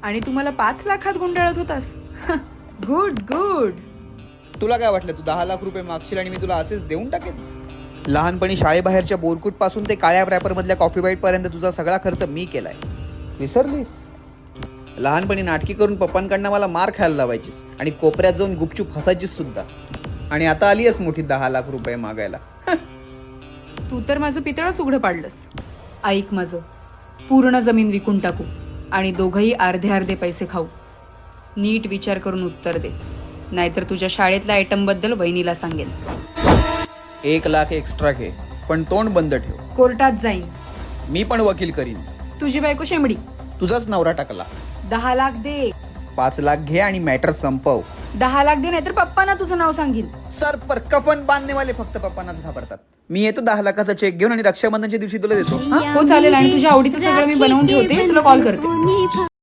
आणि तू मला 5 लाखात गुंडाळत होतास. Good good. तुला काय वाटलं तू 10 लाख रुपये मागशील आणि मी तुला असेच देऊन टाकेन? लहानपणी शाळेबाहेरच्या बोरकूट पासून ते काळ्या रॅपर मधल्या कॉफी बाईट पर्यंत तुझा सगळा खर्च मी केलाय. विसरलीस? लहानपणी नाटकी करून पप्पांकडनं मला मार खायला लावायचीस आणि कोपऱ्यात जाऊन गुपचूप हसायचीस सुद्धा. आणि आता आली आहेस मोठी 10 लाख रुपये मागायला. तू तर माझं पितळच उघडं पाडलंस. ऐक माझं, पूर्ण जमीन विकून टाकू आणि दोघंही अर्धे अर्धे पैसे खाऊ. नीट विचार करून उत्तर दे, नाहीतर तुझ्या शाळेतल्या आयटम बद्दल वहिनीला सांगेन. 1 लाख एक्स्ट्रा घे, पण तोंड बंद ठेव. कोर्टात जाईन. मी पण वकील करीन. तुझी बायको शेंबडी. तुझाच नवरा टाकला. 10 लाख दे. 5 लाख घे आणि मॅटर संपव. 10 लाख दे, नाहीतर पप्पांना तुझं नाव सांगीन. सर पर कफन बांधणेवाले फक्त पप्पांनाच घाबरतात. मी येतो 10 लाखाचा चेक घेऊन आणि रक्षाबंधनच्या दिवशी तुला देतो. हो चालेल. आणि तुझ्या आवडीचं सगळं मी बनवून ठेवते, तुला कॉल करते.